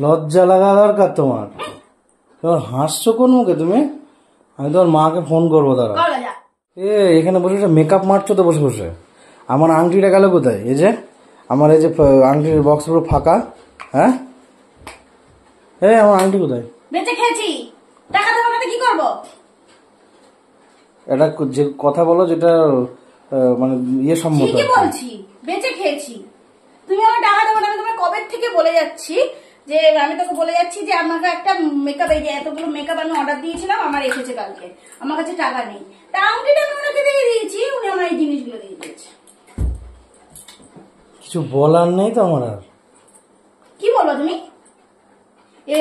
লজ্জা লাগা দরকার তোমার। তোমার হাসছো কোন মুখে তুমি? আমি তোমার মাকে ফোন করবো দাঁড়া। এখানে বসে মেকআপ মারছো তো বসে বসে। আমার আংটিটা গেল কোথায়? এই যে আমার এই যে আংটির বক্স পুরো ফাঁকা। হ্যাঁ আমার আংটি কোথায়? বেঁচে খেয়েছি, টাকা দেবো না কি করবো? এটা যে কথা বলো যেটা মানে ইয়ে সম্মত। কি বলছি? বেঁচে খেয়েছি। তুমি আমার টাকা দেবো না, আমি তোমার কবে থেকে বলে যাচ্ছি যে আমি তোকে বলে যাচ্ছি যে আমাকে একটা মেকআপ, এই যে এতগুলো মেকআপ আমি অর্ডার দিয়েছিলাম, আমার এসেছে কালকে, আমার কাছে টাকা নেই। তা আংটিটা আমি ওনাকে দিয়ে দিয়েছি, উনি আমার এই জিনিসগুলো দিয়ে দিয়েছে। কিছু বলার নেই তো আমার আর। কি বলবো তুমি?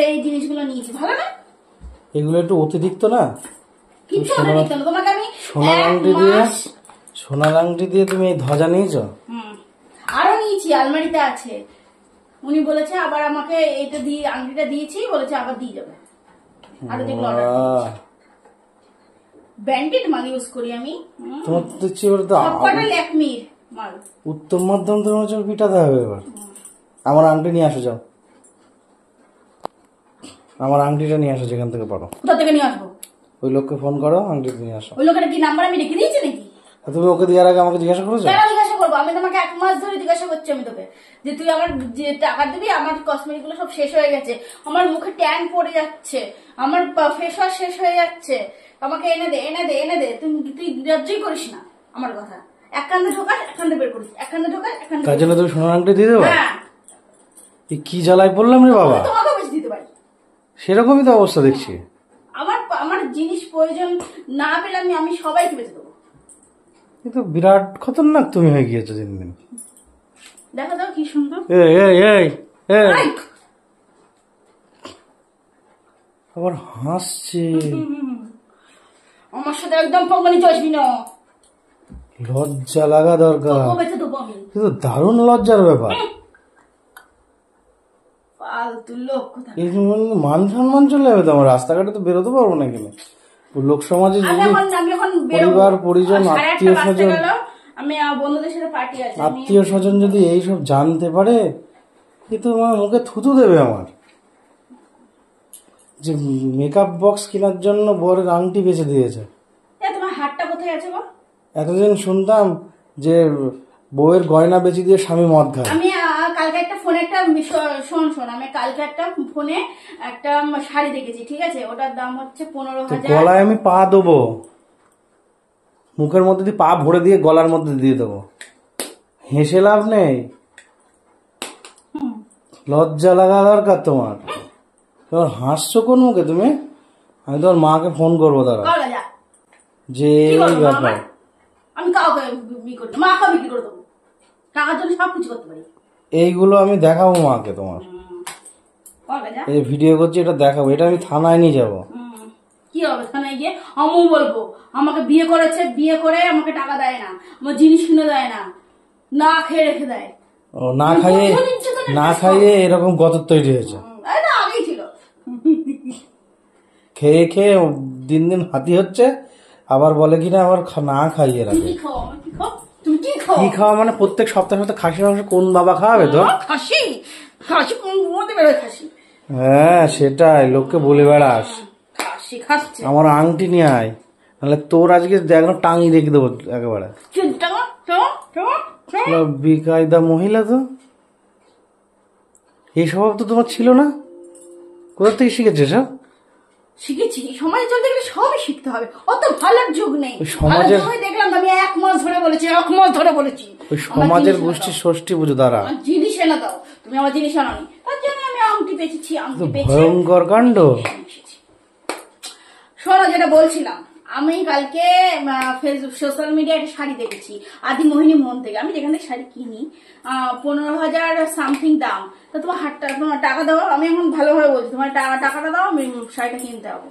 এই জিনিসগুলো নিয়েছি, ভালো না? এগুলো একটু অতিরিক্ত না? কিছু অতিরিক্ত না, তোমাকে আমি সোনার আংটি দিয়ে তুমি এই ধ্বজা নিয়েছো? আরো নিয়েছি, আলমারিতে আছে। উনি বলেছে আবার আমাকে এইটা দিয়ে, আংটিটা দিয়েছি, বলেছে আবার দিয়ে যাবে। আরো যেগুলো অর্ডার দিয়েছি, ব্র্যান্ডেড মাল ইউজ করি আমি। তোমার তো দেখছি এবার তো সবকটা ল্যাকমির মাল। উত্তম মাধ্যম তোমার জন্য পিটাতে হবে এবার। আমার আংটি নিয়ে আসো, যাও আমার আংটিটা নিয়ে আসো যেখান থেকে পারো। কোথা থেকে নিয়ে আসবো? ওই লোককে ফোন করো, আংটি নিয়ে আসো। ওই লোকের কি নাম্বার আমি রেখে দিয়েছি নাকি? তুমি ওকে দেওয়ার আগে আমাকে জিজ্ঞাসা করেছো? কেন জিজ্ঞাসা করবো? আমি তোমাকে 1 মাস ধরে জিজ্ঞাসা করছি আমি তোকে, যে তুই আমার যে টাকা দিবি, আমার কসমেটিক গুলো সব শেষ হয়ে গেছে, আমার মুখে ট্যান পড়ে যাচ্ছে, আমার ফেস ওয়াশ শেষ হয়ে যাচ্ছে, আমাকে এনে দে এনে দে এনে দে। তুই লজ্জাই করিস না আমার কথা। এক কান্দে ঢোকাস, এক কান্দে বের করিস, এক কান্দে ঢোকাস, এক কান্দে। তার জন্য তুমি সোনার আংটি দিয়ে দেবো? হ্যাঁ। কি জ্বালায় পড়লাম রে বাবা। তোমাকেও বেশি দিতে পারি। সেরকমই তো অবস্থা দেখছি। আমার জিনিস প্রয়োজন না পেলে আমি সবাইকে বেঁচে দেবো। কিন্তু বিরাট খতরনাক তুমি হয়ে গিয়েছো দিন দিন। দেখো দাও কি সুন্দর। আবার হাসছে। আমার সাথে একদম পঙ্গনি চসবি না। লজ্জা লাগা দরকার। কিন্তু দারুণ লজ্জার ব্যাপার। ফালতু লোক কোথা। মান সম্মান চলে যাবে তো। আমার রাস্তাঘাটে তো বেরোতে পারবো না কেন? লোক সমাজে পরিবার পরিজন আত্মীয় স্বজন, আমি বন্ধুদের সাথে পার্টি আছে, আত্মীয় স্বজন যদি এইসব জানতে পারে, কিন্তু আমার মুখে থুতু দেবে। আমার যে মেকআপ বক্স কেনার জন্য বরের আংটি বেঁচে দিয়েছে। তোমার হাতটা কোথায় আছে গো? এতদিন শুনতাম যে বউয়ের গয়না বেঁচে দিয়ে স্বামী মদ খায়। আমি কালকে একটা ফোনে একটা শোন আমি কালকে একটা ফোনে একটা শাড়ি দেখেছি, ঠিক আছে? ওটার দাম হচ্ছে 15,000। গলায় আমি পা দেবো, মুখের মধ্যে দিয়ে পা ভরে দিয়ে গলার মধ্যে দিয়ে দেবো। হেসে লাভ নেই। লজ্জা লাগা দরকার তোমার। তোমার হাসছো কোন মুখে তুমি? আমি তোমার মাকে ফোন করবো দাঁড়া। যে ব্যাপার, আমি কাউকে বিক্রি করতে, মাকে বিক্রি করে দেবো, টাকার জন্য সবকিছু করতে পারি। এইগুলো আমি দেখাবো মাকে তোমার। এই ভিডিও করছি, এটা দেখাবো। এটা আমি থানায় নিয়ে যাবো। কি হবে থানায় গিয়ে? আমি বলবো আমাকে বিয়ে করেছে, বিয়ে করে আমাকে টাকা দেয় না, আমার জিনিস কিনে দেয় না, না খেয়ে রেখে দেয়। ও না খাইয়ে এরকম গতর তৈরি হয়েছে। আগেই ছিল। খেয়ে খেয়ে দিন দিন হাতি হচ্ছে, আবার বলে কিনা আবার না খাইয়ে রাখে। কি খাওয়া মানে? প্রত্যেক সপ্তাহে খাসি মাংস কোন বাবা খাওয়াবে তো? খাসি খাসি কোন মধ্যে বেরোয় খাসি? হ্যাঁ সেটাই, লোককে বলে বেড়াস আমার আংটি নিয়ে আয়, নাহলে তোর আজকে দেখো টাঙিয়ে রেখে দেবো একেবারে। বিকায়দা মহিলা তো। এই স্বভাব তো তোমার ছিল না। কোথা থেকে শিখেছে সব? শিখেছি, সমাজে চলতে গেলে সবই শিখতে হবে, অত ভালোর যুগ নেই। সমাজের দেখলাম আমি 1 মাস ধরে বলেছি, 1 মাস ধরে বলেছি ওই সমাজের গোষ্ঠী ষষ্ঠী পুজো দ্বারা জিনিস এনে দাও। তুমি আমার জিনিস আনোনি, তার জন্য আমি আংটি বেচেছি। ভয়ঙ্কর কাণ্ড। শোনো, যেটা বলছিলাম, আমি কালকে ফেসবুক সোশ্যাল মিডিয়ায় একটা শাড়ি দেখেছি আদি মোহিনী মন থেকে। আমি যেখান থেকে শাড়ি কিনি 15,000 সামথিং দাম। তো তোমার তোমার টাকা দাও। আমি এখন ভালোভাবে বলছি, তোমার টাকাটা দাও, আমি শাড়িটা কিনতে যাবো।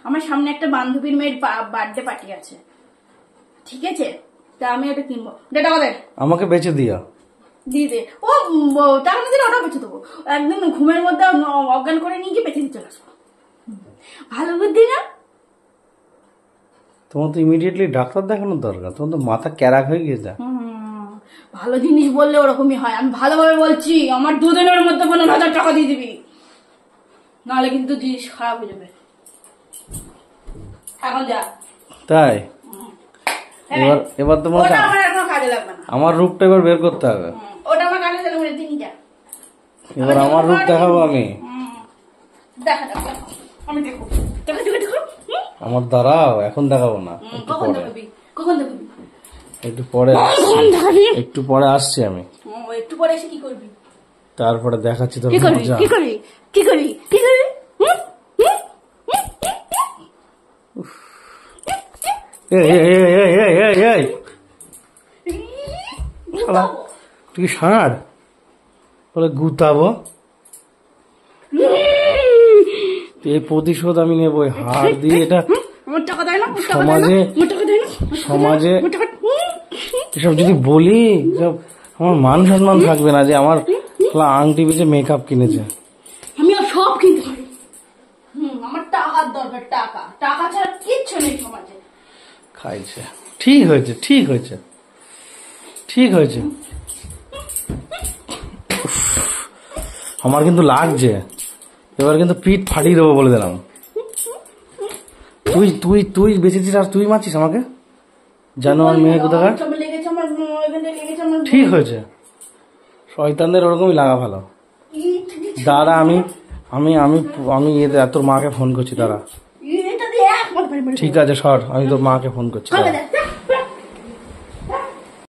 আমার সামনে একটা বান্ধবীর মেয়ের বার্থডে পার্টি আছে, ঠিক আছে? তা আমি ওটা কিনবো। টাকা দে, আমাকে বেচে দিয়া দিয়ে দে। ও টাকা দিলে ওটা বেঁচে দেবো। একদিন ঘুমের মধ্যে অজ্ঞান করে নিয়ে গিয়ে বেঁচে দিতে চলে আসবো। ভালো বুদ্ধি না? তোমার তো ইমিডিয়েটলি ডাক্তার দেখানোর দরকার। তোমার তো মাথা ক্যারাক হয়ে গেছে। ভালো জিনিস বললে ওরকমই হয়। আমি ভালোভাবে বলছি, আমার 2 দিনের মধ্যে 15,000 টাকা দিয়ে দিবি। নাহলে কিন্তু জিনিস খারাপ হয়ে যাবে। এখন যা। তাই এবার এবার তোমার ওটা আমার এখন কাজে লাগবে না। আমার রূপটা এবার বের করতে হবে। ওটা আমার কাজে লাগবে না, তিনি যা। এবার আমার রূপ দেখাবো আমি। দেখা দেখা আমি দেখো দেখো দেখো দেখো। আমার দাঁড়াও, এখন দেখাবো না, একটু কখন পরে, দেখাবি? কখন দেখাবি? একটু পরে কখন দেখাবি? একটু পরে আসছি আমি, একটু পরে এসে কি করবি? তারপরে দেখাচ্ছি তোর কি করবি? মজা। কি করবি? কি করবি? কি করবি? এই এই এই এই এই এই এই শালা, তুই কি ষাঁড়? বলে গুতাবো, এই প্রতিশোধ আমি নেবো, এই হাড় দিয়ে। এটা সমাজে সমাজে এসব যদি বলি, সব আমার মান সম্মান থাকবে না যে আমার আংটি বেঁচে মেকআপ কিনেছে। আমি সব কিনতে পারি। আমার টাকার দরকার, টাকা, টাকা ছাড়া কিচ্ছু নেই সমাজে। খাইছে, ঠিক হয়েছে, ঠিক হয়েছে, ঠিক হয়েছে। আমার কিন্তু লাগছে, এবার কিন্তু পিঠ ফাটিয়ে দেবো বলে দিলাম। তুই তুই তুই বেঁচেছিস আর তুই মারছিস আমাকে, জানো আর মেয়ে কোথাকার। ঠিক হয়েছে, শয়তানদের ওরকমই লাগা ভালো। দাঁড়া, আমি আমি আমি আমি তোর মাকে ফোন করছি, দাঁড়া। ঠিক আছে সর, আমি তোর মাকে ফোন করছি।